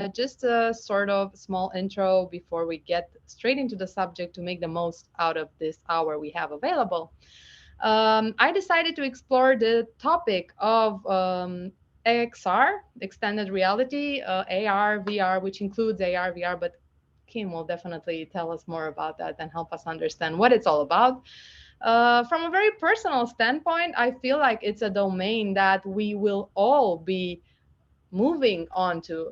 Just a sort of small intro before we get straight into the subject to make the most out of this hour we have available. I decided to explore the topic of XR, extended reality, AR, VR, which includes AR, VR, but Kim will definitely tell us more about that and help us understand what it's all about. From a very personal standpoint, I feel like it's a domain that we will all be moving on to,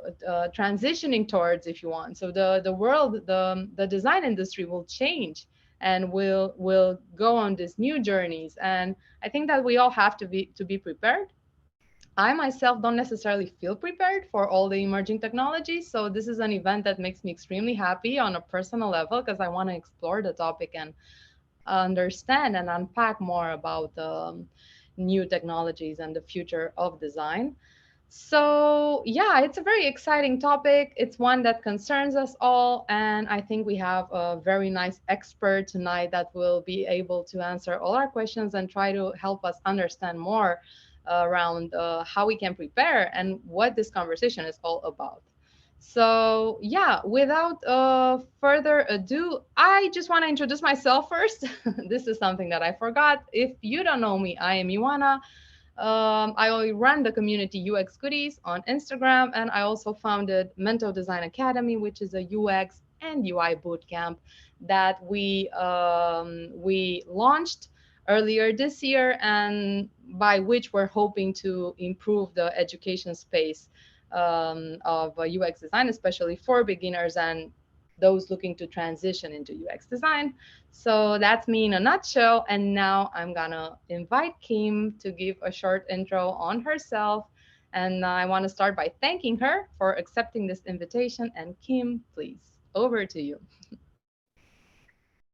transitioning towards, if you want. So the world, the design industry will change and will go on these new journeys. And I think that we all have to be prepared. I myself don't necessarily feel prepared for all the emerging technologies. So this is an event that makes me extremely happy on a personal level because I want to explore the topic and understand and unpack more about new technologies and the future of design. So, yeah, it's a very exciting topic. It's one that concerns us all. And I think we have a very nice expert tonight that will be able to answer all our questions and try to help us understand more around how we can prepare and what this conversation is all about. So, yeah, without further ado, I just want to introduce myself first. This is something that I forgot. If you don't know me, I am Ioana. I run the community UX Goodies on Instagram, and I also founded Mento Design Academy, which is a UX and UI bootcamp that we launched earlier this year, and by which we're hoping to improve the education space of UX design, especially for beginners and those looking to transition into UX design. So that's me in a nutshell. And now I'm gonna invite Kim to give a short intro on herself. And I want to start by thanking her for accepting this invitation. And Kim, please, over to you.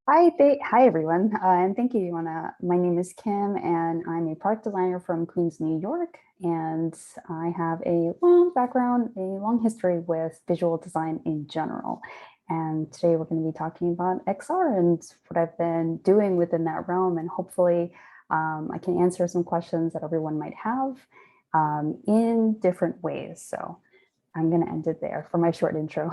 Hi everyone, and thank you, Ioana. My name is Kim, and I'm a product designer from Queens, New York, and I have a long background, a long history with visual design in general. And today we're going to be talking about XR and what I've been doing within that realm, and hopefully I can answer some questions that everyone might have in different ways. So I'm going to end it there for my short intro.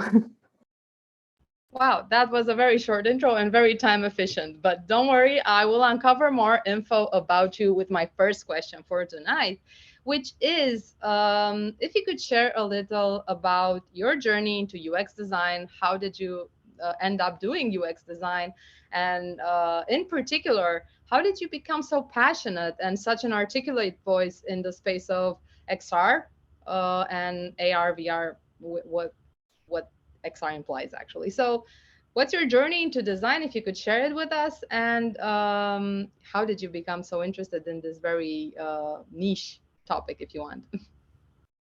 Wow, that was a very short intro and very time efficient. But don't worry, I will uncover more info about you with my first question for tonight, which is if you could share a little about your journey into UX design. How did you end up doing UX design? And in particular, how did you become so passionate and such an articulate voice in the space of XR and AR, VR? What XR implies actually. So, what's your journey into design? If you could share it with us, and how did you become so interested in this very niche topic, if you want?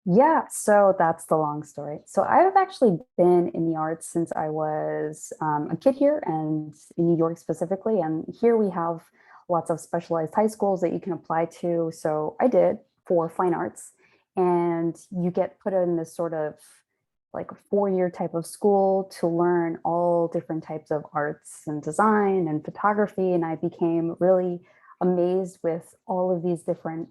Yeah, so that's the long story. So I've actually been in the arts since I was a kid here and in New York specifically. And here we have lots of specialized high schools that you can apply to. So I did for fine arts, and you get put in this sort of like a 4-year type of school to learn all different types of arts and design and photography. And I became really amazed with all of these different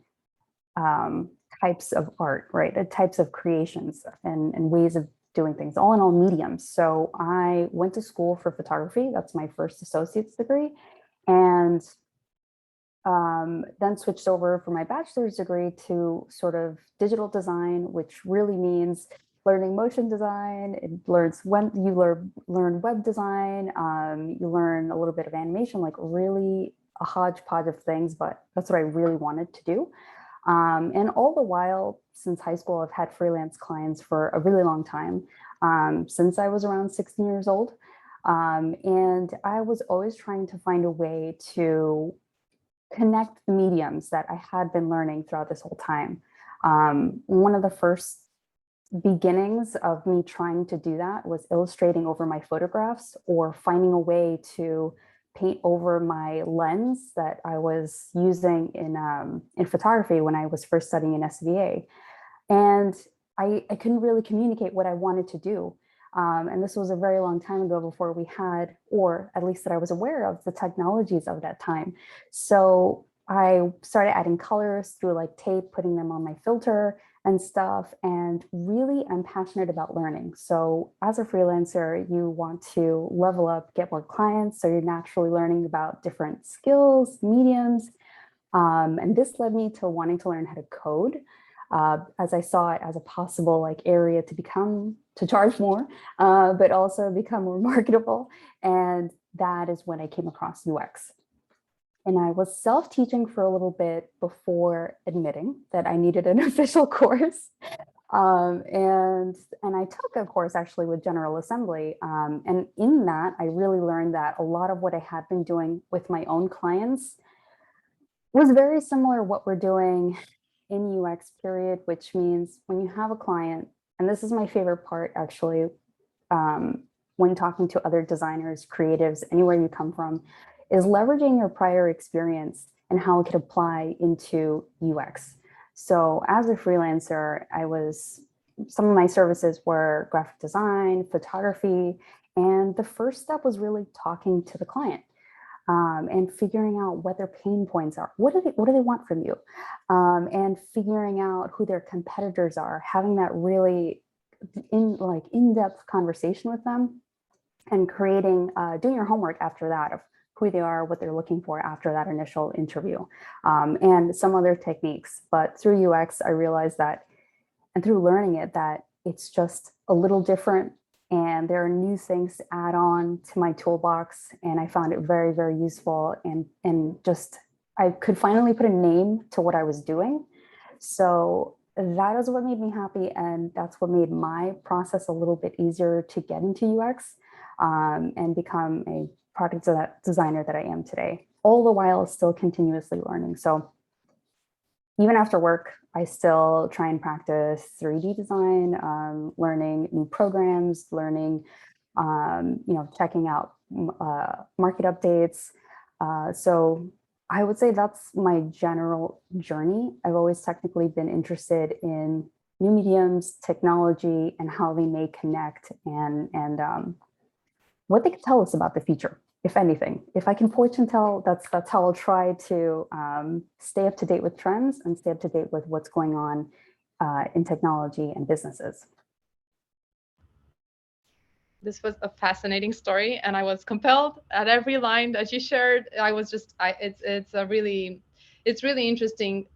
types of art, right? Types of creations and ways of doing things, all in all mediums. So I went to school for photography. That's my first associate's degree. And then switched over for my bachelor's degree to sort of digital design, which really means learning motion design. It learns when you learn web design. You learn a little bit of animation, like really a hodgepodge of things, but that's what I really wanted to do. And all the while, since high school, I've had freelance clients for a really long time, since I was around 16 years old. And I was always trying to find a way to connect the mediums that I had been learning throughout this whole time. One of the first beginnings of me trying to do that was illustrating over my photographs or finding a way to paint over my lens that I was using in photography when I was first studying in SVA. And I couldn't really communicate what I wanted to do. And this was a very long time ago before we had, or at least that I was aware of, the technologies of that time. So I started adding colors through like tape, putting them on my filter, and stuff. And really, I'm passionate about learning. So as a freelancer, you want to level up, get more clients. So you're naturally learning about different skills, mediums. And this led me to wanting to learn how to code, as I saw it as a possible like area to charge more, but also become more marketable. And that is when I came across UX. And I was self-teaching for a little bit before admitting that I needed an official course. And I took a course actually with General Assembly. And in that, I really learned that a lot of what I had been doing with my own clients was very similar to what we're doing in UX period, which means when you have a client, and this is my favorite part actually, when talking to other designers, creatives, anywhere you come from, is leveraging your prior experience and how it could apply into UX. So as a freelancer, some of my services were graphic design, photography, and the first step was really talking to the client. And figuring out what their pain points are. What do they want from you? And figuring out who their competitors are, having that really in-depth conversation with them, and doing your homework after that of who they are, what they're looking for after that initial interview, and some other techniques. But through UX, I realized that, and through learning it, that it's just a little different. And there are new things to add on to my toolbox. And I found it very, very useful. And just, I could finally put a name to what I was doing. So that is what made me happy. And that's what made my process a little bit easier to get into UX, and become a product designer that I am today, all the while still continuously learning. So even after work, I still try and practice 3D design, learning new programs, learning, checking out market updates. So I would say that's my general journey. I've always technically been interested in new mediums, technology, and how they may connect, and what they can tell us about the future, if anything. If I can fortune tell, that's how I'll try to stay up to date with trends and stay up to date with what's going on in technology and businesses. This was a fascinating story, and I was compelled at every line that you shared. I was just, it's really interesting.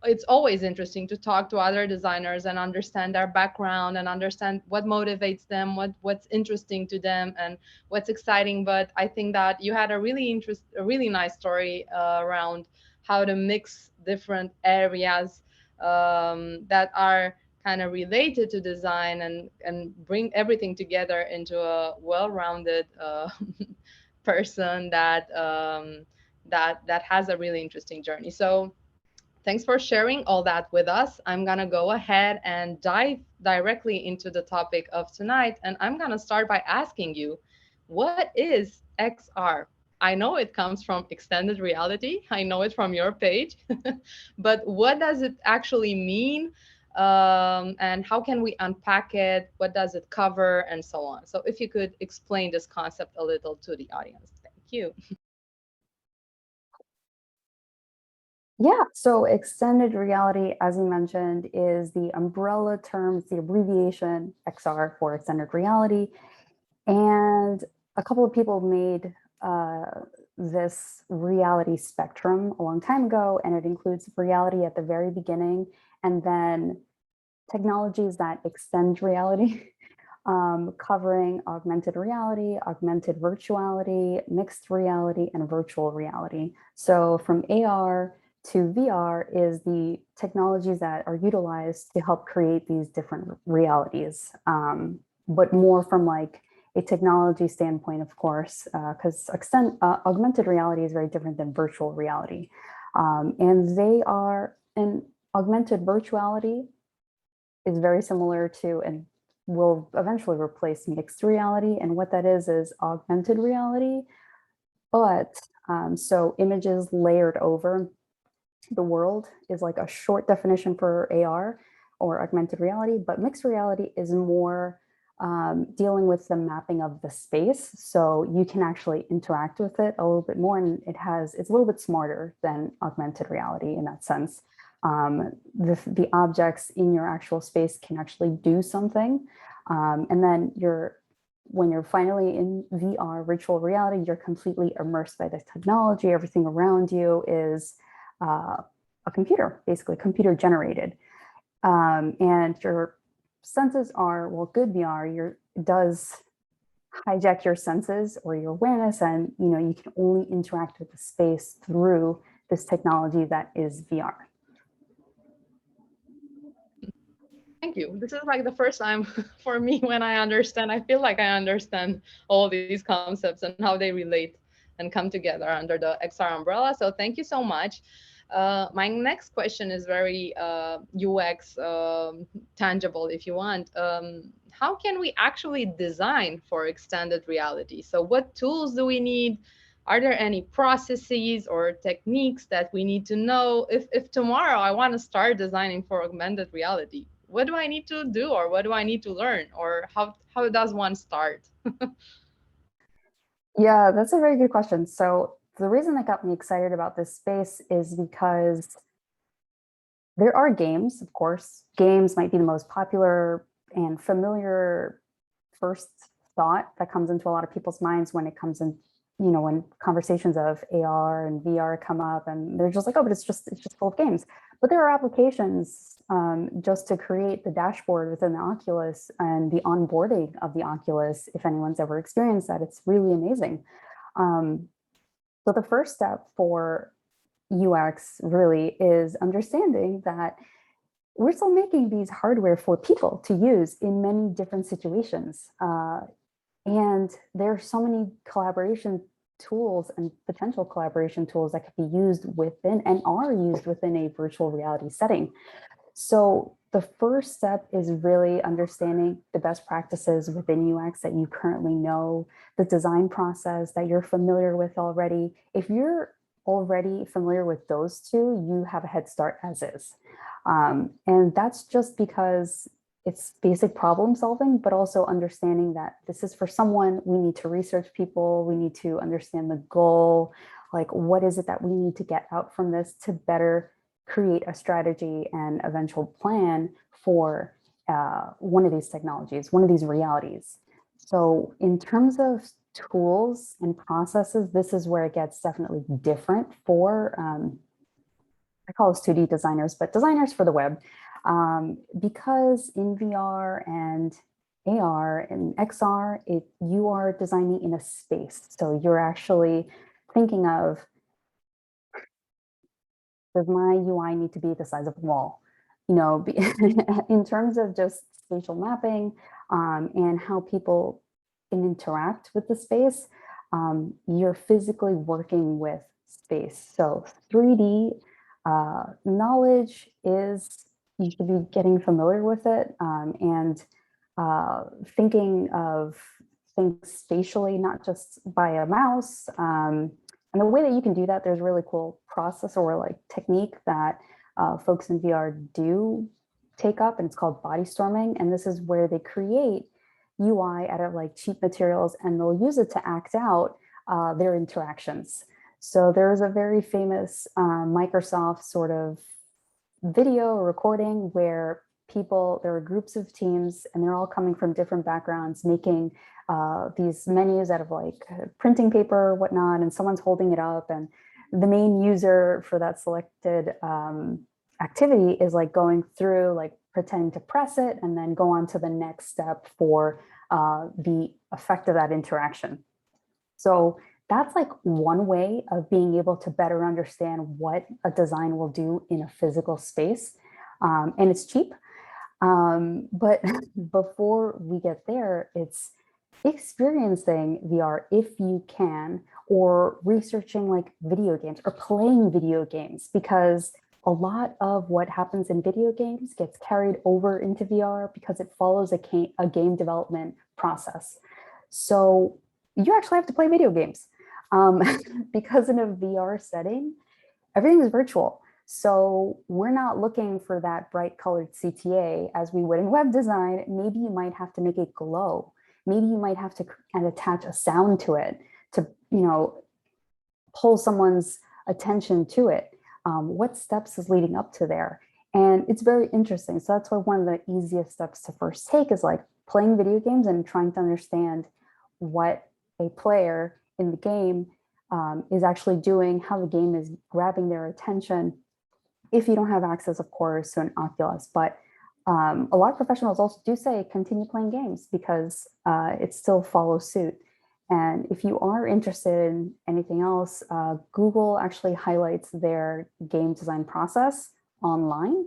It's always interesting to talk to other designers and understand their background and understand what motivates them, what's interesting to them, and what's exciting. But I think that you had a really nice story around how to mix different areas that are kind of related to design, and bring everything together into a well-rounded person that has a really interesting journey. So thanks for sharing all that with us. I'm going to go ahead and dive directly into the topic of tonight. And I'm going to start by asking you, what is XR? I know it comes from extended reality. I know it from your page. But what does it actually mean? And how can we unpack it? What does it cover? And so on. So if you could explain this concept a little to the audience. Thank you. Yeah, so extended reality, as you mentioned, is the umbrella term, the abbreviation XR for extended reality. And a couple of people made this reality spectrum a long time ago, and it includes reality at the very beginning, and then technologies that extend reality, covering augmented reality, augmented virtuality, mixed reality, and virtual reality. So from AR to VR is the technologies that are utilized to help create these different realities, but more from like a technology standpoint, of course, because augmented reality is very different than virtual reality. And augmented virtuality is very similar to, and will eventually replace mixed reality. And what that is augmented reality, but so images layered over the world is like a short definition for AR or augmented reality, but mixed reality is more dealing with the mapping of the space. So you can actually interact with it a little bit more, and it's a little bit smarter than augmented reality in that sense. The objects in your actual space can actually do something. And then when you're finally in VR, virtual reality, you're completely immersed by the technology. Everything around you is a computer, basically computer generated. And your senses are, well, good VR does hijack your senses or your awareness, and you can only interact with the space through this technology that is VR. Thank you. This is like the first time for me when I understand. I feel like I understand all these concepts and how they relate and come together under the XR umbrella. So thank you so much. My next question is very UX tangible, if you want. How can we actually design for extended reality? So, what tools do we need? Are there any processes or techniques that we need to know? If tomorrow I want to start designing for augmented reality, what do I need to do, or what do I need to learn, or how does one start? Yeah, that's a very good question. So the reason that got me excited about this space is because there are games, of course. Games might be the most popular and familiar first thought that comes into a lot of people's minds when it comes in, when conversations of AR and VR come up, and they're just like, oh, but it's just full of games. But there are applications just to create the dashboard within the Oculus and the onboarding of the Oculus. If anyone's ever experienced that, it's really amazing. So the first step for UX really is understanding that we're still making these hardware for people to use in many different situations. And there are so many collaboration tools and potential collaboration tools that could be used within and are used within a virtual reality setting. So the first step is really understanding the best practices within UX that you currently know, the design process that you're familiar with already. If you're already familiar with those two, you have a head start as is. And that's just because it's basic problem solving, but also understanding that this is for someone. We need to research people. We need to understand the goal. Like, what is it that we need to get out from this to better create a strategy and eventual plan for one of these technologies, one of these realities. So in terms of tools and processes, this is where it gets definitely different for, I call us 2D designers, but designers for the web. Because in VR and AR and XR, you are designing in a space. So you're actually thinking of, does my UI need to be the size of a wall? In terms of just spatial mapping and how people can interact with the space, you're physically working with space. So 3D knowledge is, you should be getting familiar with it and thinking of things spatially, not just by a mouse. And the way that you can do that, there's a really cool process or like technique that folks in VR do take up, and it's called body storming. And this is where they create UI out of like cheap materials, and they'll use it to act out their interactions. So there's a very famous Microsoft sort of video or recording where there are groups of teams, and they're all coming from different backgrounds, making these menus out of like printing paper or whatnot, and someone's holding it up, and the main user for that selected activity is like going through, like pretending to press it, and then go on to the next step for the effect of that interaction. So that's like one way of being able to better understand what a design will do in a physical space. And it's cheap. But before we get there, it's experiencing VR if you can, or researching like video games or playing video games, because a lot of what happens in video games gets carried over into VR because it follows a game development process. So you actually have to play video games because in a VR setting, everything is virtual. So we're not looking for that bright colored CTA as we would in web design. Maybe you might have to make it glow. Maybe you might have to attach a sound to it to, pull someone's attention to it. What steps is leading up to there? And it's very interesting. So that's why one of the easiest steps to first take is like playing video games and trying to understand what a player in the game is actually doing, how the game is grabbing their attention. If you don't have access, of course, to an Oculus, but a lot of professionals also do say continue playing games because it still follows suit. And if you are interested in anything else, Google actually highlights their game design process online.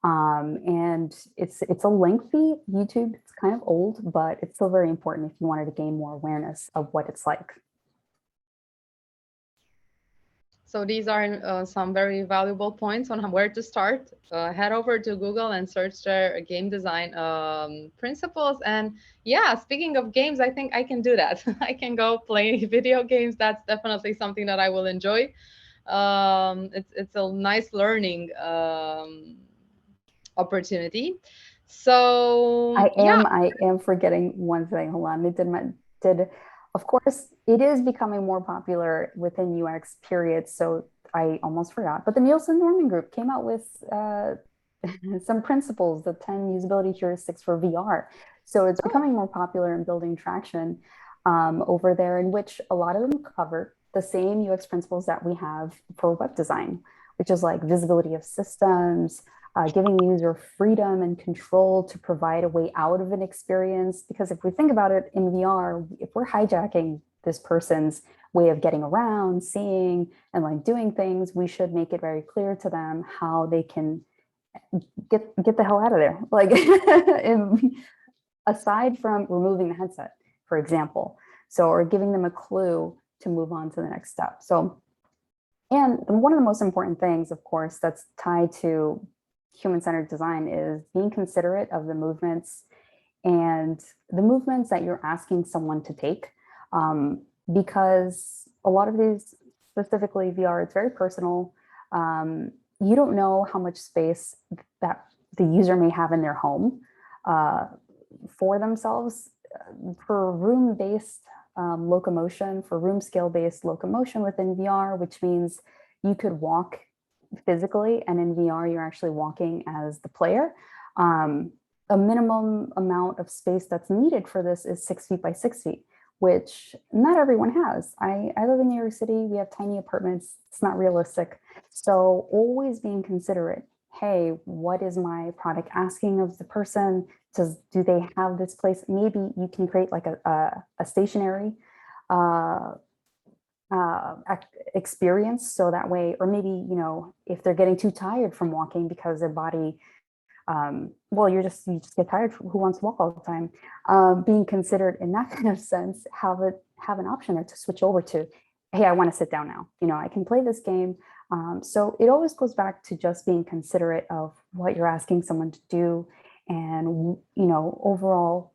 And it's a lengthy YouTube, it's kind of old, but it's still very important if you wanted to gain more awareness of what it's like. So these are some very valuable points on where to start. Head over to Google and search their game design principles. And yeah, speaking of games, I think I can do that. I can go play video games. That's definitely something that I will enjoy. It's a nice learning opportunity. So yeah. I am forgetting one thing. Hold on. Of course, it is becoming more popular within UX period. So I almost forgot. But the Nielsen Norman Group came out with some principles, the 10 usability heuristics for VR. So it's becoming more popular and building traction over there, in which a lot of them cover the same UX principles that we have for web design, which is like visibility of systems, giving the user freedom and control to provide a way out of an experience. Because if we think about it in VR, if we're hijacking this person's way of getting around, seeing, and like doing things, we should make it very clear to them how they can get the hell out of there. Like, aside from removing the headset, for example, so or giving them a clue to move on to the next step. So, and one of the most important things, of course, that's tied to human-centered design is being considerate of the movements and the movements that you're asking someone to take, because a lot of these, specifically VR, it's very personal. You don't know how much space that the user may have in their home for themselves. For room-based locomotion, for room scale-based locomotion within VR, which means you could walk physically, and in VR, you're actually walking as the player. A minimum amount of space that's needed for this is 6 feet by 6 feet, which not everyone has. I live in New York City. We have tiny apartments. It's not realistic. So always being considerate. Hey, what is my product asking of the person? Do they have this place? Maybe you can create like a stationary experience, so that way, or maybe, you know, if they're getting too tired from walking because their body, well, you just get tired. Who wants to walk all the time? Being considered in that kind of sense, have an option there to switch over to, hey, I want to sit down now. You know, I can play this game. So it always goes back to just being considerate of what you're asking someone to do, and you know, overall,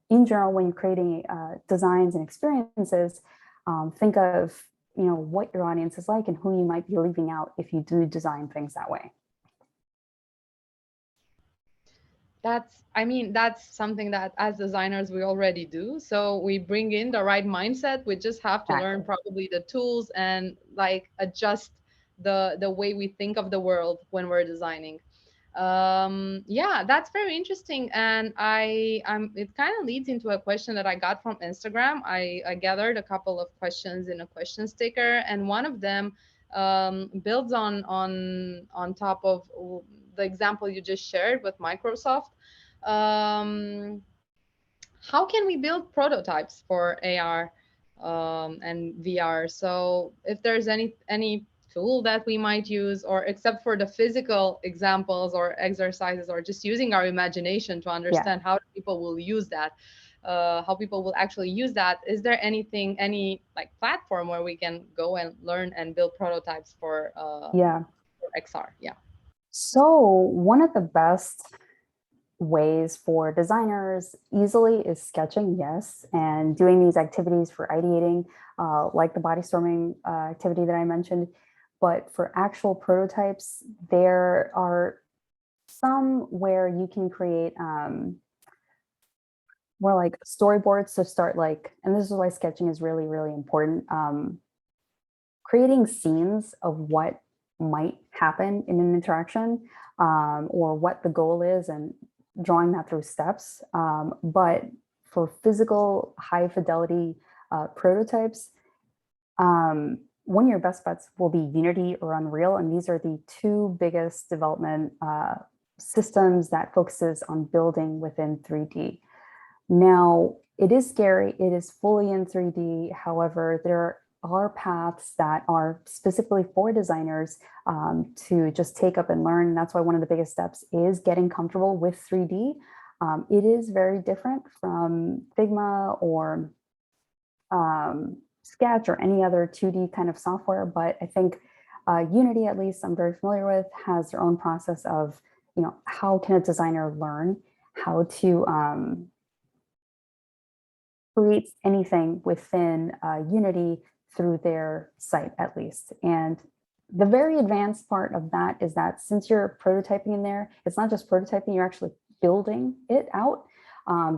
in general, when you're creating designs and experiences, think of, you know, what your audience is like and who you might be leaving out if you do design things that way. I mean, that's something that as designers we already do. So we bring in the right mindset. We just have to learn Exactly. probably the tools and like adjust the way we think of the world when we're designing. Yeah, that's very interesting. And it kind of leads into a question that I got from Instagram. I gathered a couple of questions in a question sticker, and one of them builds on top of the example you just shared with Microsoft. um, how can we build prototypes for AR and VR? So if there's any tool that we might use, or except for the physical examples or exercises, or just using our imagination to Yeah. understand how people will use that, how people will actually use that. Is there any like platform where we can go and learn and build prototypes Yeah. for XR? Yeah. So one of the best ways for designers easily is sketching, yes, and doing these activities for ideating, like the body storming activity that I mentioned. But for actual prototypes, there are some where you can create more like storyboards to start, like, and this is why sketching is really, really important. Creating scenes of what might happen in an interaction, or what the goal is, and drawing that through steps. But for physical high fidelity prototypes, one of your best bets will be Unity or Unreal, and these are the two biggest development systems that focuses on building within 3D. Now, it is scary, it is fully in 3D. However, there are paths that are specifically for designers to just take up and learn. And that's why one of the biggest steps is getting comfortable with 3D. It is very different from Figma or Sketch or any other 2D kind of software, but I think Unity, at least I'm very familiar with, has their own process of, how can a designer learn how to create anything within Unity through their site, at least. And the very advanced part of that is that since you're prototyping in there, it's not just prototyping, you're actually building it out,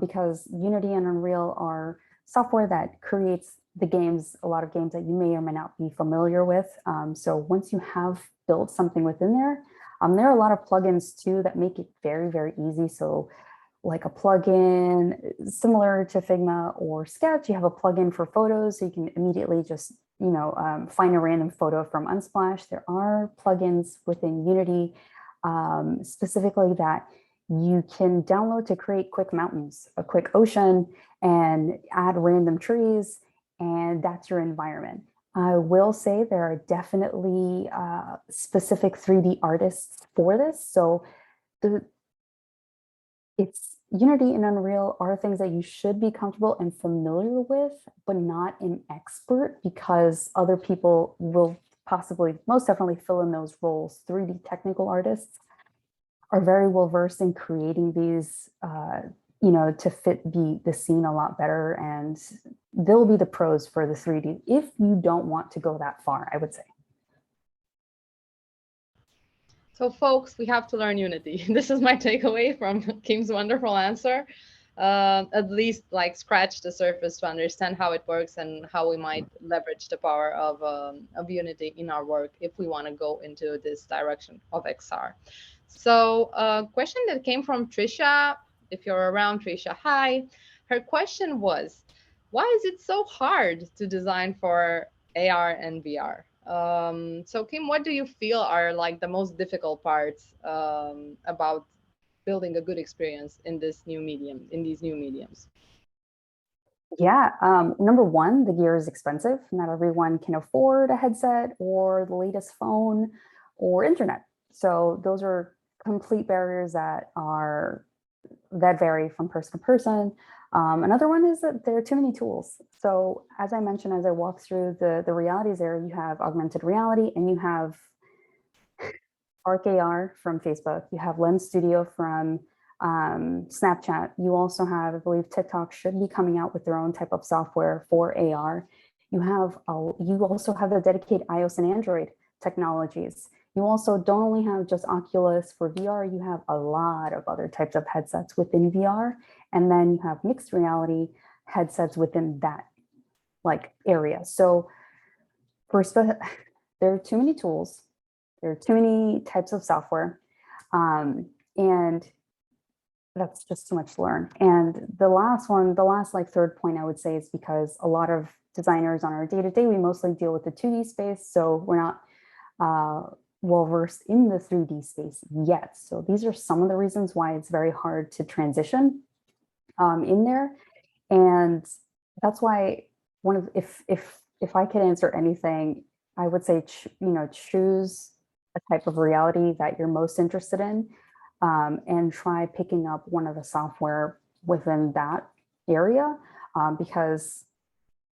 because Unity and Unreal are software that creates the games, a lot of games that you may or may not be familiar with. So once you have built something within there, there are a lot of plugins too that make it very, very easy. So like a plugin similar to Figma or Sketch, you have a plugin for photos, so you can immediately just find a random photo from Unsplash. There are plugins within Unity specifically that you can download to create quick mountains, a quick ocean, and add random trees, and that's your environment. I will say there are definitely specific 3D artists for this. So it's Unity and Unreal are things that you should be comfortable and familiar with, but not an expert, because other people will possibly, most definitely fill in those roles. 3D technical artists are very well versed in creating these, to fit the scene a lot better, and they'll be the pros for the 3D if you don't want to go that far, I would say. So folks, we have to learn Unity. This is my takeaway from Kim's wonderful answer. At least like scratch the surface to understand how it works and how we might leverage the power of Unity in our work if we want to go into this direction of XR. So a question that came from Trisha, if you're around, Trisha, hi. Her question was, why is it so hard to design for AR and VR? So Kim, what do you feel are like the most difficult parts about building a good experience in this new medium, in these new mediums? Yeah, number one, the gear is expensive. Not everyone can afford a headset or the latest phone or internet. So those are complete barriers that vary from person to person. Another one is that there are too many tools. So as I mentioned, as I walk through the realities there, you have augmented reality and you have Arc AR from Facebook. You have Lens Studio from Snapchat. You also have, I believe TikTok should be coming out with their own type of software for AR. You also have the dedicated iOS and Android technologies. You also don't only have just Oculus for VR, you have a lot of other types of headsets within VR. And then you have mixed reality headsets within that area. So there are too many tools. There are too many types of software. And that's just too much to learn. And the last third point I would say is because a lot of designers on our day-to-day, we mostly deal with the 2D space. So we're not well-versed in the 3D space yet. So these are some of the reasons why it's very hard to transition in there. And that's why if I could answer anything, I would say, choose a type of reality that you're most interested in, and try picking up one of the software within that area, because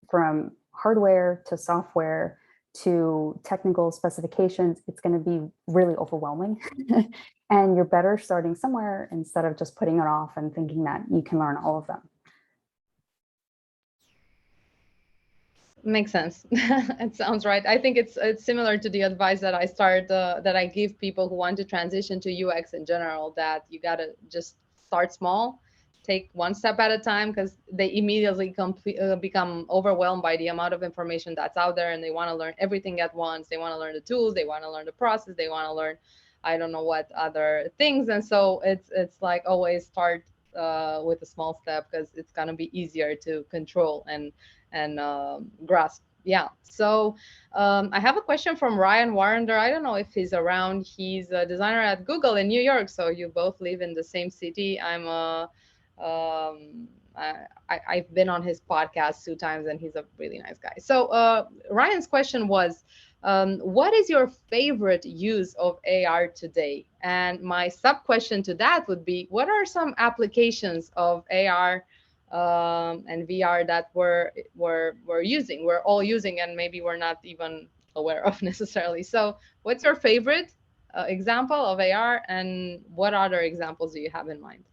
from hardware to software to technical specifications, it's going to be really overwhelming. And you're better starting somewhere instead of just putting it off and thinking that you can learn all of them. Makes sense. It sounds right. I think it's similar to the advice that I give people who want to transition to UX in general, that you gotta just start small, take one step at a time, because they immediately become overwhelmed by the amount of information that's out there, and they want to learn everything at once. They want to learn the tools, they want to learn the process, they want to learn I don't know what other things. And so it's like always start with a small step, because it's gonna be easier to control and grasp. Yeah. So I have a question from Ryan Warrender. I don't know if he's around. He's a designer at Google in New York. So you both live in the same city. I'm a I've been on his podcast 2 times, and he's a really nice guy. So Ryan's question was, what is your favorite use of AR today? And my sub question to that would be, what are some applications of AR and VR that we're using, we're all using, and maybe we're not even aware of necessarily? So, what's your favorite example of AR, and what other examples do you have in mind?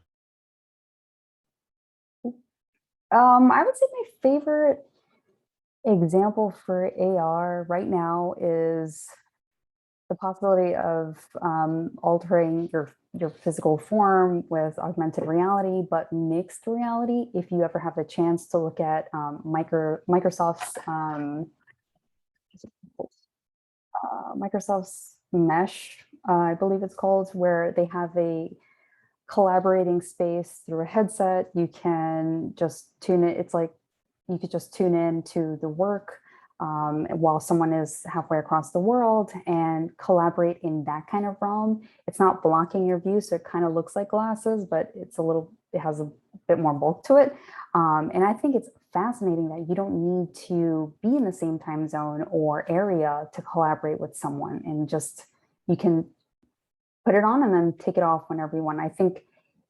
I would say my favorite example for AR right now is the possibility of altering your physical form with augmented reality, but mixed reality. If you ever have the chance to look at Microsoft's Mesh, I believe it's called, where they have a collaborating space through a headset. You can just tune it. It's like you could just tune in to the work while someone is halfway across the world and collaborate in that kind of realm. It's not blocking your view, so it kind of looks like glasses, but it has a bit more bulk to it. And I think it's fascinating that you don't need to be in the same time zone or area to collaborate with someone, and just you can put it on and then take it off whenever you want. I think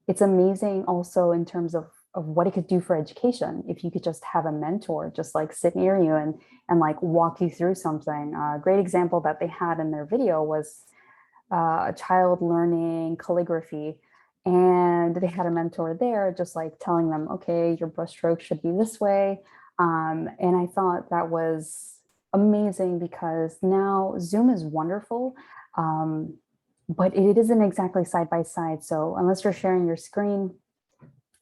it's amazing also in terms of what it could do for education. If you could just have a mentor just like sit near you and like walk you through something. A great example that they had in their video was a child learning calligraphy, and they had a mentor there just like telling them, okay, your brushstroke should be this way. And I thought that was amazing, because now Zoom is wonderful. But it isn't exactly side by side. So unless you're sharing your screen,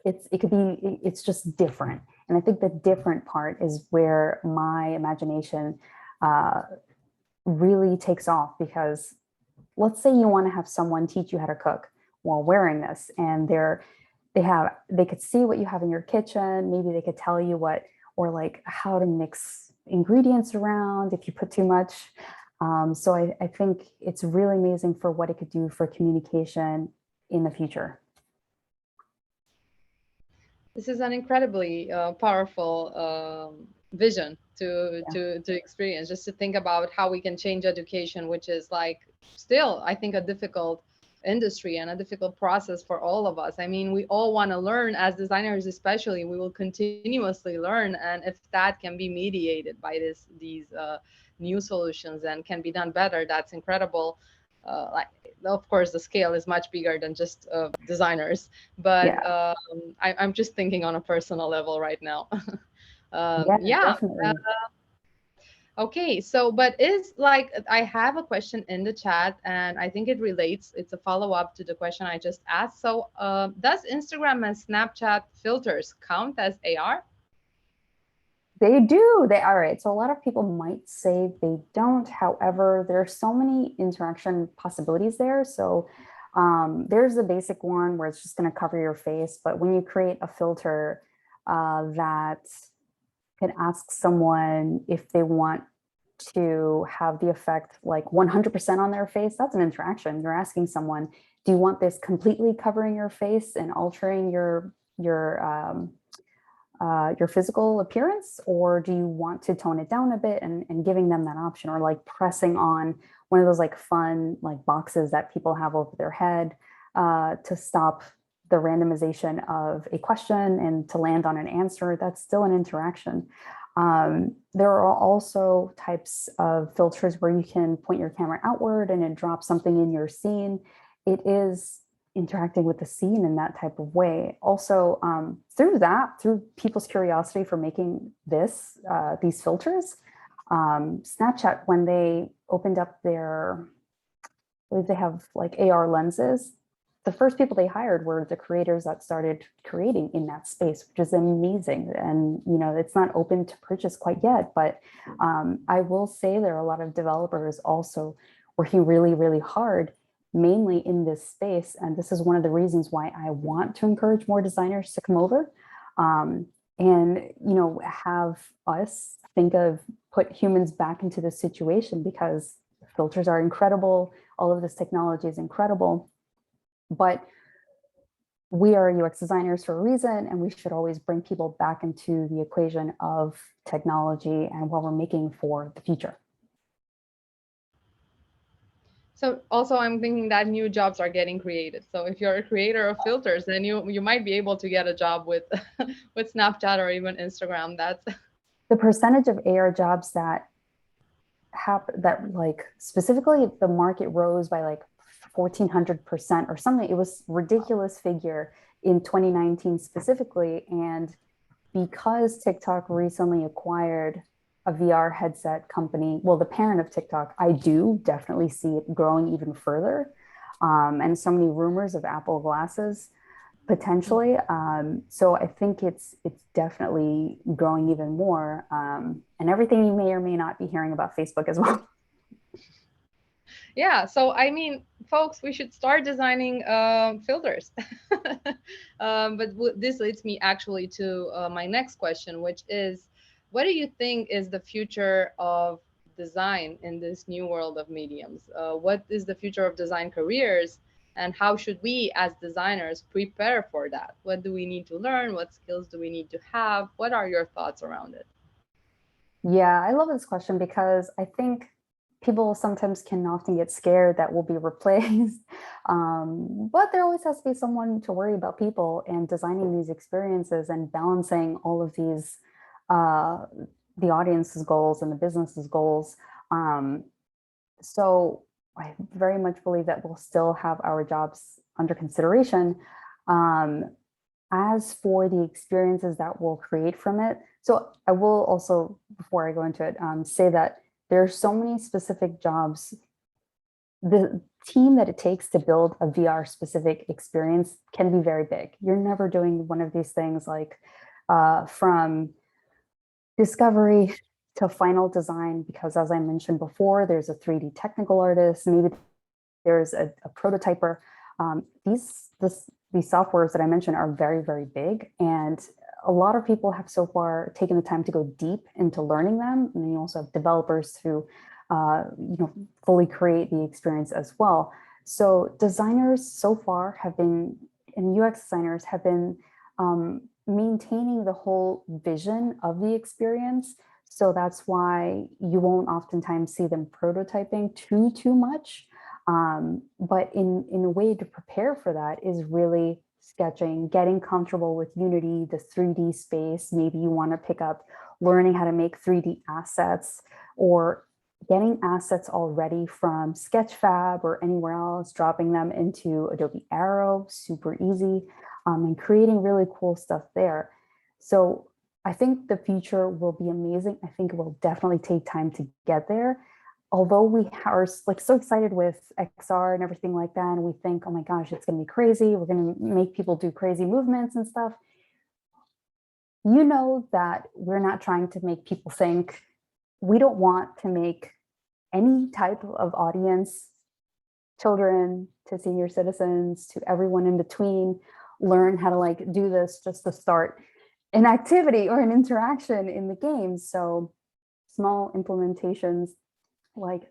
it's just different. And I think the different part is where my imagination really takes off, because let's say you want to have someone teach you how to cook while wearing this, and they could see what you have in your kitchen. Maybe they could tell you what, or like how to mix ingredients around if you put too much. So I think it's really amazing for what it could do for communication in the future. This is an incredibly powerful vision to experience. Just to think about how we can change education, which is like still, I think, a difficult industry and a difficult process for all of us. I mean, we all want to learn as designers, especially. We will continuously learn, and if that can be mediated by these new solutions and can be done better, that's incredible. Like, of course, the scale is much bigger than just designers, but Yeah, I'm just thinking on a personal level right now. yeah, Yeah. definitely. Okay. So, but is like, I have a question in the chat, and I think it relates. It's a follow up to the question I just asked. So, does Instagram and Snapchat filters count as AR? They do. They all right. So a lot of people might say they don't. However, there are so many interaction possibilities there. So there's the basic one where it's just going to cover your face. But when you create a filter that can ask someone if they want to have the effect like 100% on their face, that's an interaction. You're asking someone, do you want this completely covering your face and altering your physical appearance, or do you want to tone it down a bit, and giving them that option, or like pressing on one of those like fun like boxes that people have over their head to stop the randomization of a question and to land on an answer. That's still an interaction. There are also types of filters where you can point your camera outward and it drops something in your scene. It is interacting with the scene in that type of way. Also, through people's curiosity for making these filters, Snapchat, when they opened up I believe they have like AR lenses, the first people they hired were the creators that started creating in that space, which is amazing. And, it's not open to purchase quite yet, but I will say there are a lot of developers also working really, really hard, mainly in this space. And this is one of the reasons why I want to encourage more designers to come over, and, have us put humans back into this situation, because filters are incredible. All of this technology is incredible, but we are UX designers for a reason, and we should always bring people back into the equation of technology and what we're making for the future. So also I'm thinking that new jobs are getting created. So if you're a creator of filters, then you might be able to get a job with with Snapchat or even Instagram. That's The percentage of AR jobs that like specifically the market rose by like 1,400% or something. It was ridiculous figure in 2019 specifically. And because TikTok recently acquired a VR headset company, well, the parent of TikTok, I do definitely see it growing even further. And so many rumors of Apple glasses potentially. So I think it's definitely growing even more. And everything you may or may not be hearing about Facebook as well. yeah. So I mean, folks, we should start designing filters. This leads me actually to my next question, which is, what do you think is the future of design in this new world of mediums? What is the future of design careers? And how should we as designers prepare for that? What do we need to learn? What skills do we need to have? What are your thoughts around it? Yeah, I love this question because I think people sometimes can often get scared that we'll be replaced. But there always has to be someone to worry about people and designing these experiences and balancing all of these, uh, the audience's goals and the business's goals. Um, so I very much believe that we'll still have our jobs under consideration. Um, as for the experiences that we'll create from it, so I will also, before I go into it, say that there are so many specific jobs. The team that it takes to build a VR specific experience can be very big. You're never doing one of these things like from discovery to final design, because as I mentioned before, there's a 3D technical artist, maybe there's a prototyper. These softwares that I mentioned are very, very big. And a lot of people have so far taken the time to go deep into learning them. And then you also have developers who fully create the experience as well. So designers so far have been, and UX designers have been maintaining the whole vision of the experience. So that's why you won't oftentimes see them prototyping too much. But in a way to prepare for that is really sketching, getting comfortable with Unity, the 3D space. Maybe you want to pick up learning how to make 3D assets, or getting assets already from Sketchfab or anywhere else, dropping them into Adobe Aero, super easy, and creating really cool stuff there. So I think the future will be amazing. I think it will definitely take time to get there. Although we are like so excited with XR and everything like that, and we think, oh my gosh, it's going to be crazy. We're going to make people do crazy movements and stuff. You know that we're not trying to make people think. We don't want to make any type of audience, children to senior citizens to everyone in between, learn how to like do this just to start an activity or an interaction in the game. So small implementations, like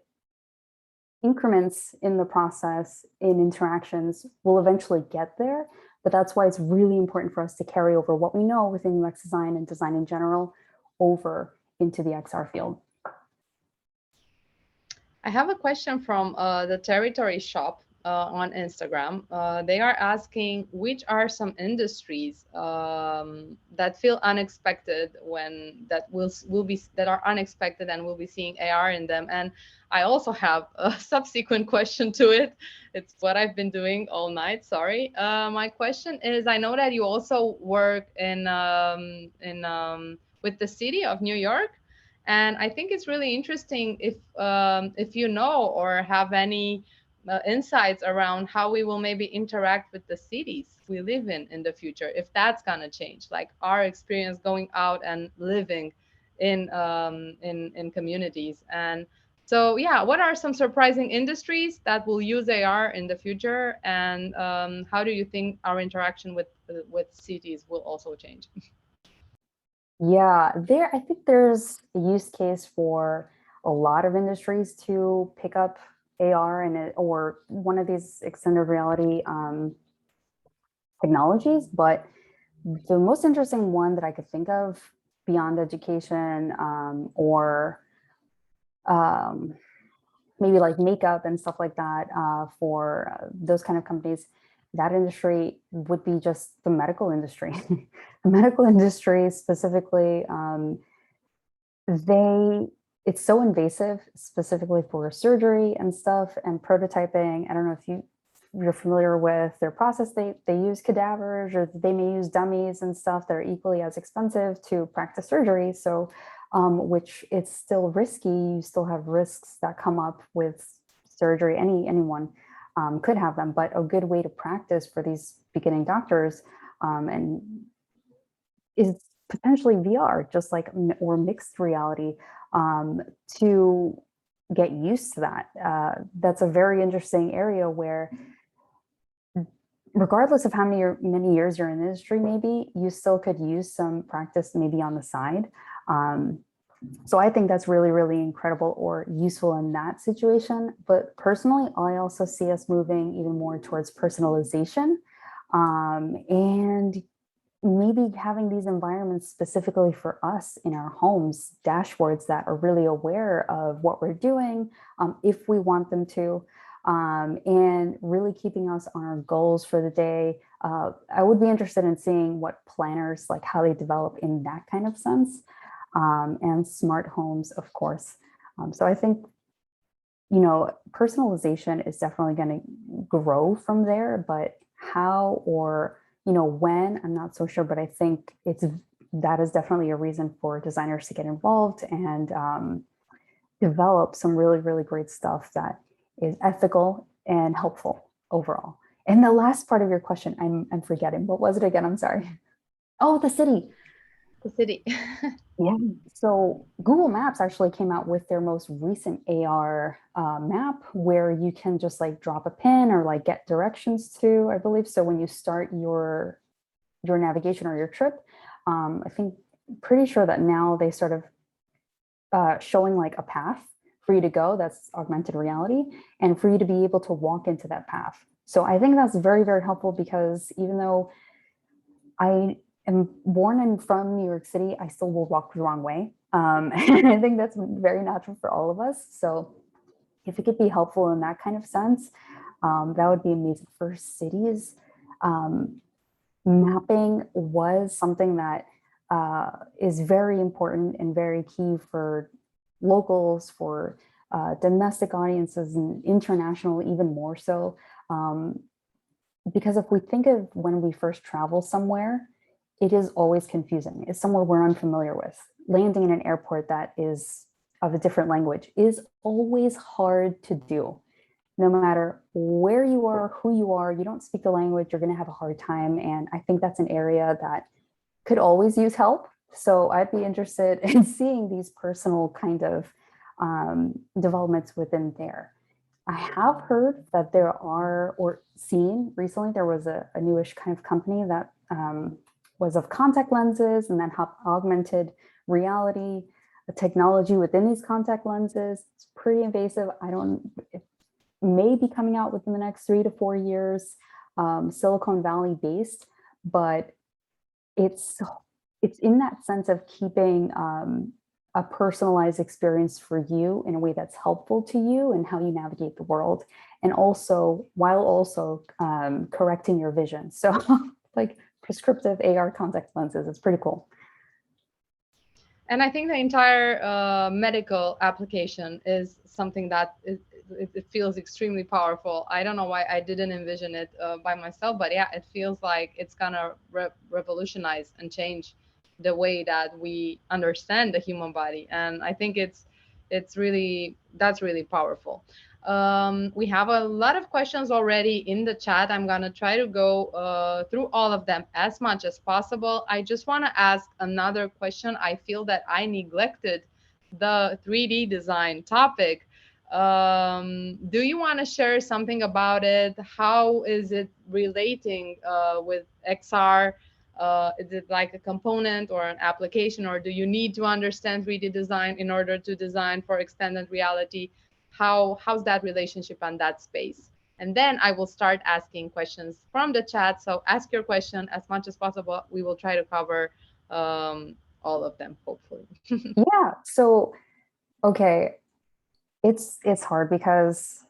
increments in the process, in interactions, will eventually get there. But that's why it's really important for us to carry over what we know within UX design and design in general over into the XR field. I have a question from the Territory Shop on Instagram. They are asking, which are some industries that feel unexpected, when will be that are unexpected and we'll be seeing AR in them. And I also have a subsequent question to it. It's what I've been doing all night. Sorry. My question is, I know that you also work in with the city of New York. And I think it's really interesting if you know or have any insights around how we will maybe interact with the cities we live in the future, if that's gonna change, like our experience going out and living in communities. And so, yeah, what are some surprising industries that will use AR in the future, and how do you think our interaction with cities will also change? Yeah, I think there's a use case for a lot of industries to pick up AR or one of these extended reality technologies. But the most interesting one that I could think of beyond education or um, maybe like makeup and stuff like that for those kind of companies, that industry would be just the medical industry. The medical industry specifically, they it's so invasive, specifically for surgery and stuff and prototyping. I don't know if you're familiar with their process. They use cadavers, or they may use dummies and stuff that are equally as expensive to practice surgery. So which it's still risky. You still have risks that come up with surgery. Anyone could have them, but a good way to practice for these beginning doctors and is potentially VR, just like or mixed reality, to get used to that. That's a very interesting area where, regardless of how many years you're in the industry, maybe you still could use some practice maybe on the side. Um, so I think that's really, really incredible or useful in that situation. But personally, I also see us moving even more towards personalization, and maybe having these environments specifically for us in our homes, dashboards that are really aware of what we're doing, if we want them to, and really keeping us on our goals for the day. I would be interested in seeing what planners, like how they develop in that kind of sense, and smart homes, of course. So I think, personalization is definitely going to grow from there, but how or when, I'm not so sure, but I think that is definitely a reason for designers to get involved and develop some really, really great stuff that is ethical and helpful overall. And the last part of your question, I'm forgetting. What was it again? I'm sorry. Oh, the city. The city. Yeah. So Google Maps actually came out with their most recent AR map where you can just like drop a pin or like get directions to, I believe. So when you start your navigation or your trip, I think pretty sure that now they sort of showing like a path for you to go that's augmented reality and for you to be able to walk into that path. So I think that's very, very helpful because even though I am born and from New York City, I still will walk the wrong way. And I think that's very natural for all of us. So if it could be helpful in that kind of sense, that would be amazing for cities. Um, Mapping was something that is very important and very key for locals, for domestic audiences, and international even more so. Because if we think of when we first travel somewhere, it is always confusing. It's somewhere we're unfamiliar with. Landing in an airport that is of a different language is always hard to do. No matter where you are, who you don't speak the language, you're going to have a hard time. And I think that's an area that could always use help. So I'd be interested in seeing these personal kind of developments within there. I have heard that there are, or seen recently, there was a newish kind of company that was of contact lenses and then augmented reality, the technology within these contact lenses. It's pretty invasive. It may be coming out within the next 3 to 4 years, Silicon Valley based, but it's in that sense of keeping a personalized experience for you in a way that's helpful to you and how you navigate the world, and also while also correcting your vision. So like prescriptive AR contact lenses, it's pretty cool. And I think the entire medical application is something that it feels extremely powerful. I don't know why I didn't envision it by myself, but yeah, it feels like it's gonna revolutionize and change the way that we understand the human body. And I think it's really, that's really powerful. We have a lot of questions already in the chat. I'm going to try to go through all of them as much as possible. I just want to ask another question. I feel that I neglected the 3D design topic. Do you want to share something about it? How is it relating with XR? Is it like a component or an application, or do you need to understand 3D design in order to design for extended reality? How's that relationship on that space? And then I will start asking questions from the chat. So ask your question as much as possible. We will try to cover all of them, hopefully. Yeah. So, okay, it's hard because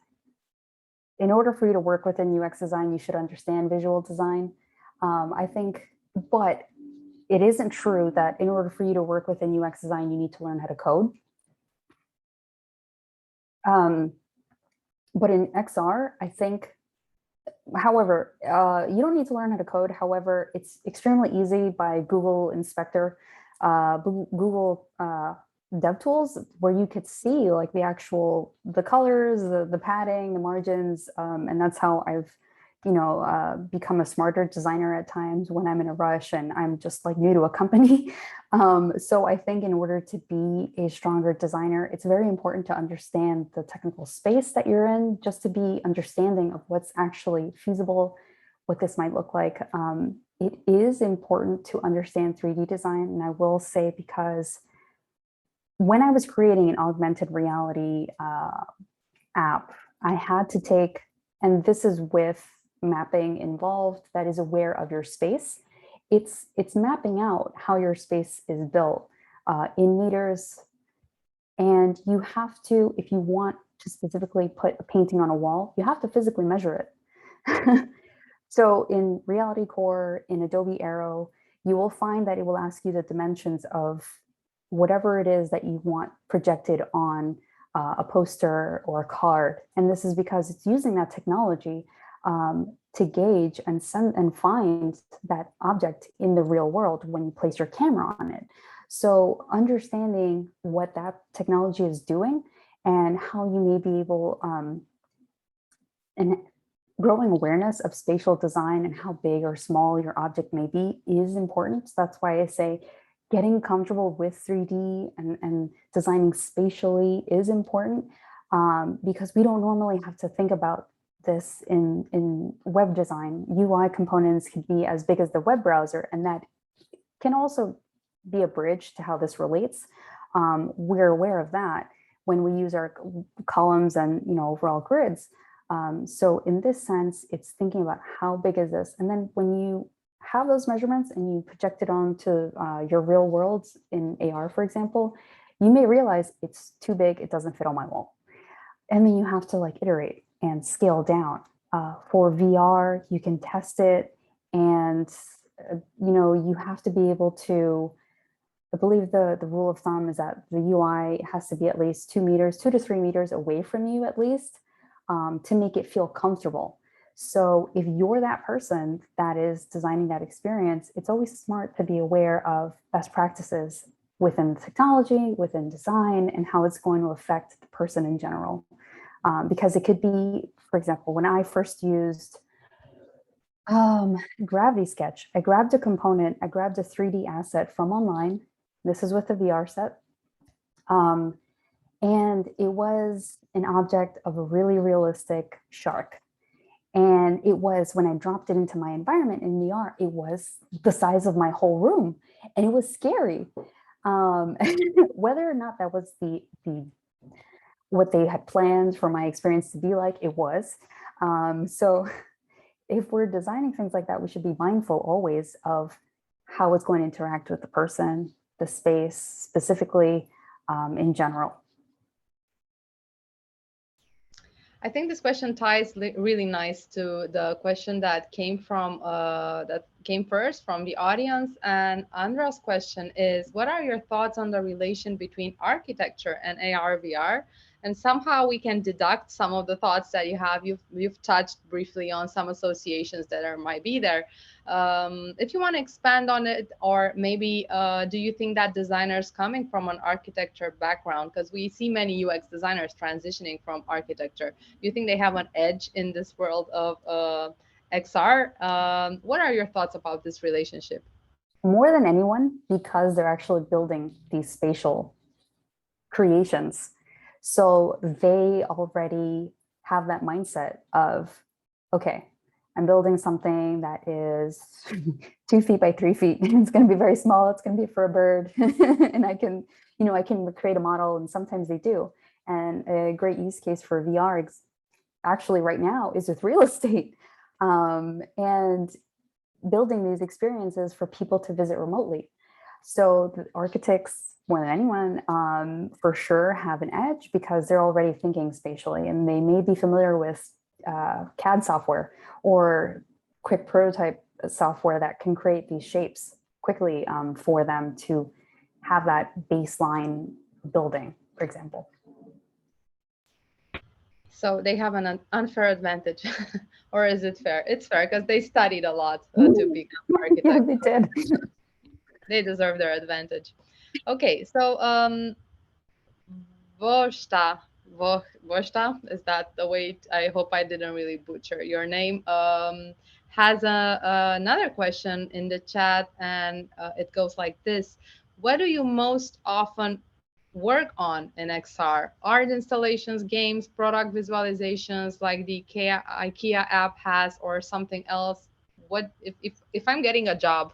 in order for you to work within UX design, you should understand visual design. I think, but it isn't true that in order for you to work within UX design, you need to learn how to code. But in XR, I think, however, you don't need to learn how to code. However, it's extremely easy by Google Inspector, Google DevTools, where you could see like the colors, the padding, the margins, and that's how I've become a smarter designer at times when I'm in a rush and I'm just like new to a company. So I think in order to be a stronger designer, it's very important to understand the technical space that you're in, just to be understanding of what's actually feasible, what this might look like. It is important to understand 3D design, and I will say, because when I was creating an augmented reality app, I had to take, and this is with mapping involved, that is aware of your space. It's mapping out how your space is built in meters. And you have to, if you want to specifically put a painting on a wall, you have to physically measure it. So in Reality Core, in Adobe Aero, you will find that it will ask you the dimensions of whatever it is that you want projected on a poster or a card. And this is because it's using that technology to gauge and send and find that object in the real world when you place your camera on it. So understanding what that technology is doing and how you may be able, and growing awareness of spatial design and how big or small your object may be is important. So that's why I say getting comfortable with 3D and designing spatially is important, because we don't normally have to think about this in web design. UI components can be as big as the web browser, and that can also be a bridge to how this relates. We're aware of that when we use our columns and overall grids. So in this sense, it's thinking about how big is this, and then when you have those measurements and you project it onto your real worlds in AR, for example, you may realize it's too big, it doesn't fit on my wall. And then you have to like iterate and scale down. For VR, you can test it, and you have to be able to, I believe the rule of thumb is that the UI has to be at least 2 meters, 2 to 3 meters away from you at least, to make it feel comfortable. So if you're that person that is designing that experience, it's always smart to be aware of best practices within technology, within design, and how it's going to affect the person in general. Because it could be, for example, when I first used Gravity Sketch, I grabbed a component, I grabbed a 3D asset from online. This is with a VR set. And it was an object of a really realistic shark. And it was, when I dropped it into my environment in VR, it was the size of my whole room, and it was scary. Whether or not that was the what they had planned for my experience to be like, it was. So if we're designing things like that, we should be mindful always of how it's going to interact with the person, the space specifically, in general. I think this question ties really nice to the question that came first from the audience. And Andra's question is, what are your thoughts on the relation between architecture and AR VR, and somehow we can deduct some of the thoughts that you have. You've touched briefly on some associations that are might be there. If you want to expand on it, or maybe do you think that designers coming from an architecture background, because we see many UX designers transitioning from architecture, do you think they have an edge in this world of XR? What are your thoughts about this relationship? More than anyone, because they're actually building these spatial creations. So they already have that mindset of, okay, I'm building something that is 2 feet by 3 feet. It's going to be very small. It's going to be for a bird. And I can, I can create a model, and sometimes they do. And a great use case for VR actually right now is with real estate. And building these experiences for people to visit remotely. So the architects, more than anyone, for sure have an edge because they're already thinking spatially, and they may be familiar with CAD software or quick prototype software that can create these shapes quickly for them to have that baseline building, for example. So they have an unfair advantage, or is it fair? It's fair because they studied a lot to become Yeah, architects. they did. They deserve their advantage. Okay, so Voshta, Voshta, is that the way? I hope I didn't really butcher your name. Has another question in the chat, and it goes like this: what do you most often work on in XR? Art installations, games, product visualizations, like the IKEA app has, or something else? What if I'm getting a job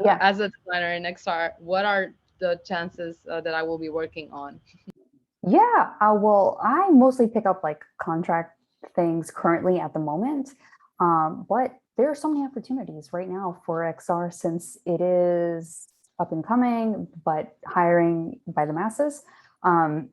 Yeah. as a designer in XR? What are the chances that I will be working on? Yeah. Well, I mostly pick up like contract things currently at the moment. But there are so many opportunities right now for XR since it is up and coming, but hiring by the masses. Um,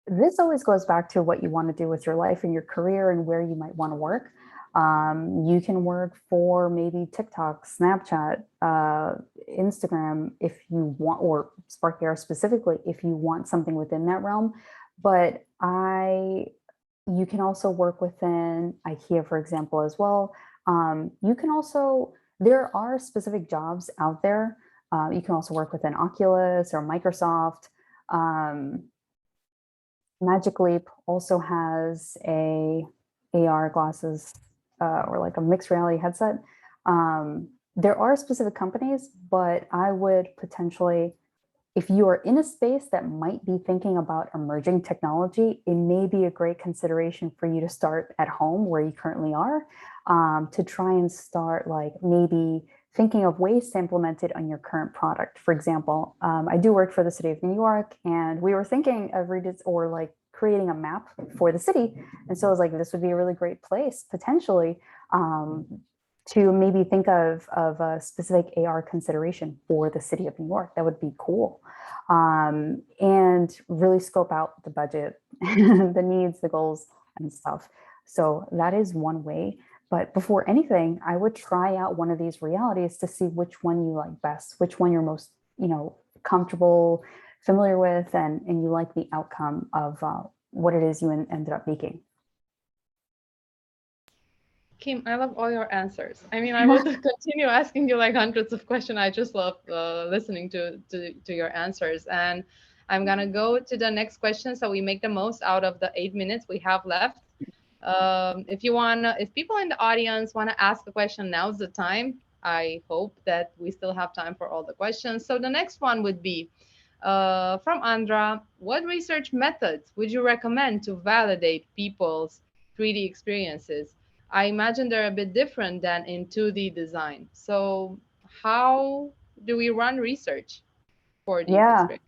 this always goes back to what you want to do with your life and your career and where you might want to work. You can work for maybe TikTok, Snapchat, Instagram if you want, or Spark AR specifically if you want something within that realm. But you can also work within IKEA, for example, as well. You can also, there are specific jobs out there. You can also work within Oculus or Microsoft. Magic Leap also has a AR glasses or like a mixed reality headset. There are specific companies, but I would potentially, if you are in a space that might be thinking about emerging technology, it may be a great consideration for you to start at home where you currently are, to try and start like maybe thinking of ways to implement it on your current product. For example, I do work for the city of New York, and we were thinking of or like creating a map for the city. And so I was like, this would be a really great place potentially to maybe think of a specific AR consideration for the city of New York. That would be cool. And really scope out the budget, the needs, the goals, and stuff. So that is one way. But before anything, I would try out one of these realities to see which one you like best, which one you're most, comfortable, familiar with, and you like the outcome of what it is you ended up making. Kim, I love all your answers. I mean, I would continue asking you like hundreds of questions. I just love listening to your answers. And I'm gonna go to the next question so we make the most out of the 8 minutes we have left. If people in the audience wanna ask a question, now's the time. I hope that we still have time for all the questions. So the next one would be from Andra. What research methods would you recommend to validate people's 3D experiences? I imagine they're a bit different than in 2D design. So how do we run research for these Yeah, experiences?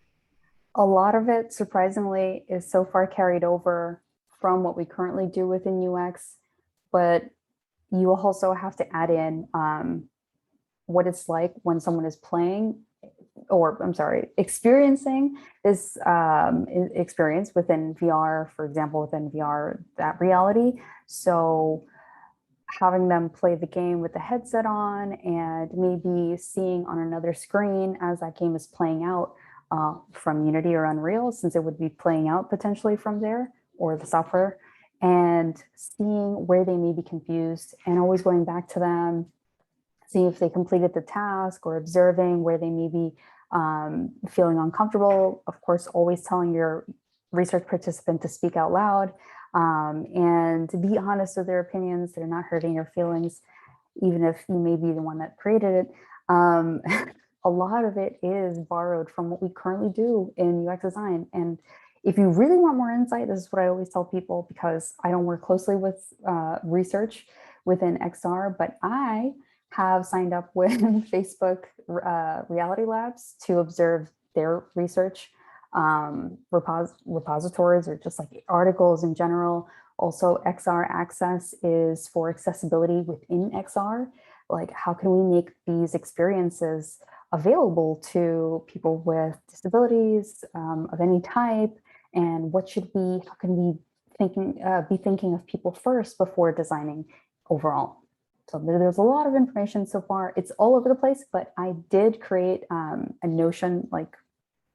a lot of it, surprisingly, is so far carried over from what we currently do within UX, but you also have to add in what it's like when someone is playing, or I'm sorry, experiencing this experience within VR, for example, within VR, that reality. So having them play the game with the headset on and maybe seeing on another screen as that game is playing out, from Unity or Unreal, since it would be playing out potentially from there or the software, and seeing where they may be confused and always going back to them, see if they completed the task, or observing where they may be feeling uncomfortable. Of course, always telling your research participant to speak out loud and to be honest with their opinions. They're not hurting your feelings, even if you may be the one that created it. Um, a lot of it is borrowed from what we currently do in UX design. And if you really want more insight, this is what I always tell people, because I don't work closely with research within XR, but I have signed up with Facebook Reality Labs to observe their research repositories, or just like articles in general. Also, XR Access is for accessibility within XR. Like, how can we make these experiences available to people with disabilities of any type? And what should we, how can we be thinking of people first before designing overall? So there's a lot of information so far. It's all over the place, but I did create a Notion like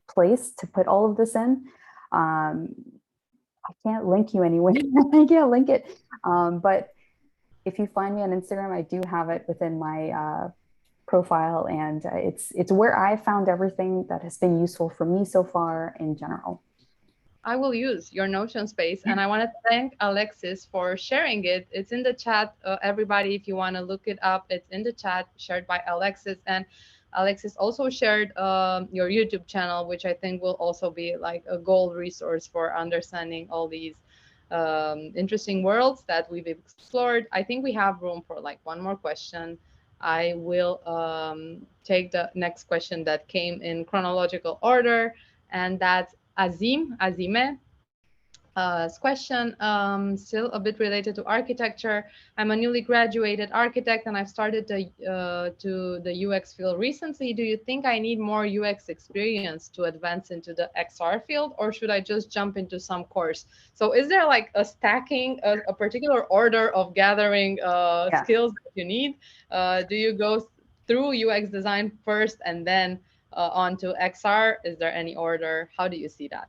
place to put all of this in. I can't link you anywhere. I can't link it. But if you find me on Instagram, I do have it within my profile, and it's where I found everything that has been useful for me so far in general. I will use your Notion space, and I want to thank Alexis for sharing it. It's in the chat, everybody. If you want to look it up, it's in the chat, shared by Alexis. And Alexis also shared your YouTube channel, which I think will also be like a gold resource for understanding all these interesting worlds that we've explored. I think we have room for like one more question. I will take the next question that came in chronological order, and that's Azime question, still a bit related to architecture. I'm a newly graduated architect and I've started to the UX field recently. Do you think I need more UX experience to advance into the XR field, or should I just jump into some course? So is there like a stacking, a particular order of gathering Yeah. skills that you need? Do you go through UX design first and then onto XR? Is there any order? How do you see that?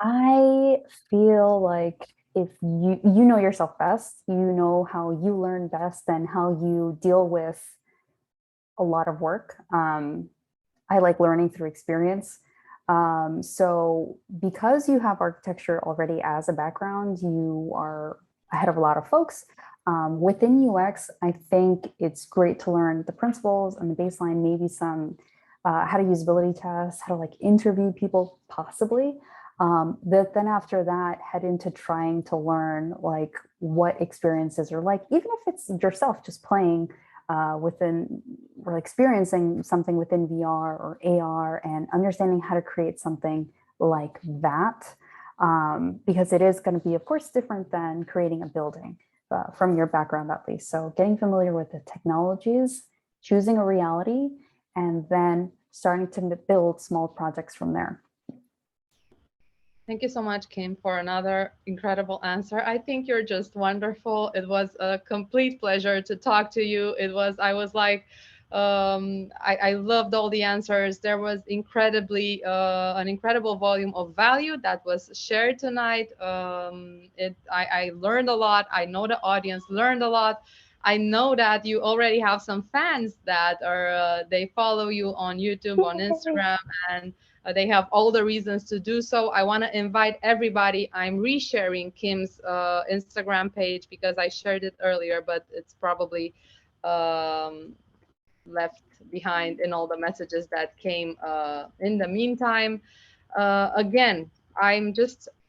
I feel like if you know yourself best, you know how you learn best and how you deal with a lot of work. I like learning through experience. So because you have architecture already as a background, you are ahead of a lot of folks. Within UX, I think it's great to learn the principles and the baseline, maybe some how to usability tests, how to like interview people possibly. But then after that, head into trying to learn like what experiences are like, even if it's yourself just playing within or experiencing something within VR or AR, and understanding how to create something like that. Because it is going to be, of course, different than creating a building from your background, at least. So getting familiar with the technologies, choosing a reality, and then starting to build small projects from there. Thank you so much, Kim, for another incredible answer. I think you're just wonderful. It was a complete pleasure to talk to you. I was like, I loved all the answers. There was an incredible volume of value that was shared tonight. I learned a lot. I know the audience learned a lot. I know that you already have some fans that they follow you on YouTube, on Instagram, and they have all the reasons to do so. I want to invite everybody. I'm resharing Kim's Instagram page because I shared it earlier, but it's probably left behind in all the messages that came in the meantime. Again,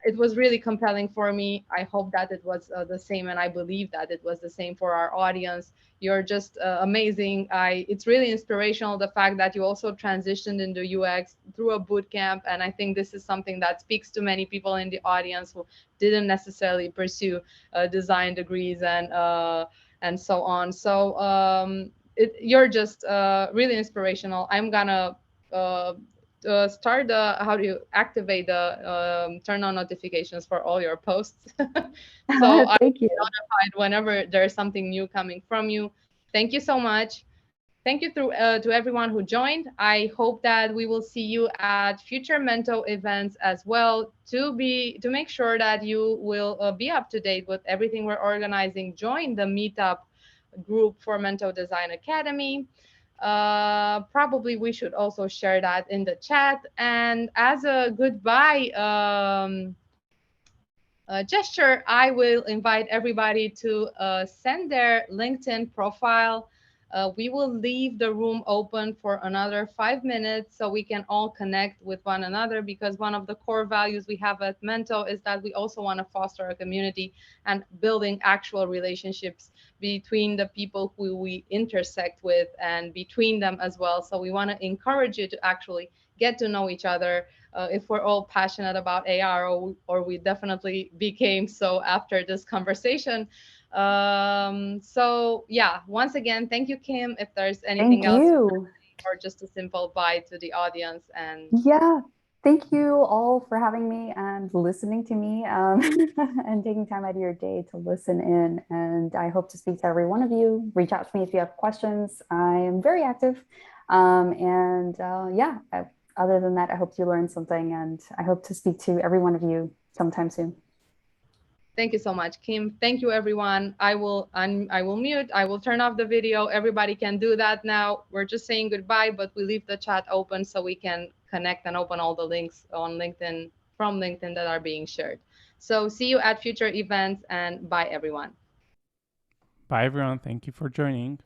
it was really compelling for me. I hope that it was the same, and I believe that it was the same for our audience. You're just amazing. It's really inspirational, the fact that you also transitioned into UX through a boot camp, and I think this is something that speaks to many people in the audience who didn't necessarily pursue design degrees and so on. So you're just really inspirational. I'm gonna start the how do you activate the turn on notifications for all your posts so I'm Thank you. notified whenever there's something new coming from you. Thank you so much. Thank you to everyone who joined. I hope that we will see you at future Mento events as well to make sure that you will be up to date with everything we're organizing. Join the meetup group for Mento Design Academy. Probably we should also share that in the chat. And as a goodbye gesture, I will invite everybody to send their LinkedIn profile. We will leave the room open for another 5 minutes so we can all connect with one another, because one of the core values we have at Mento is that we also want to foster a community and building actual relationships between the people who we intersect with and between them as well. So we want to encourage you to actually get to know each other, if we're all passionate about AR, or we definitely became so after this conversation. So yeah, once again, thank you, Kim. If there's anything Thank else, you. or just a simple bye to the audience, and Yeah. Thank you all for having me and listening to me, and taking time out of your day to listen in. And I hope to speak to every one of you. Reach out to me if you have questions. I am very active. Yeah, other than that, I hope you learned something, and I hope to speak to every one of you sometime soon. thank you so much, Kim. Thank you, everyone. I will mute. I will turn off the video. Everybody can do that now. We're just saying goodbye, but we leave the chat open so we can connect and open all the links on LinkedIn from LinkedIn that are being shared. So see you at future events, and bye, everyone. Bye, everyone. Thank you for joining.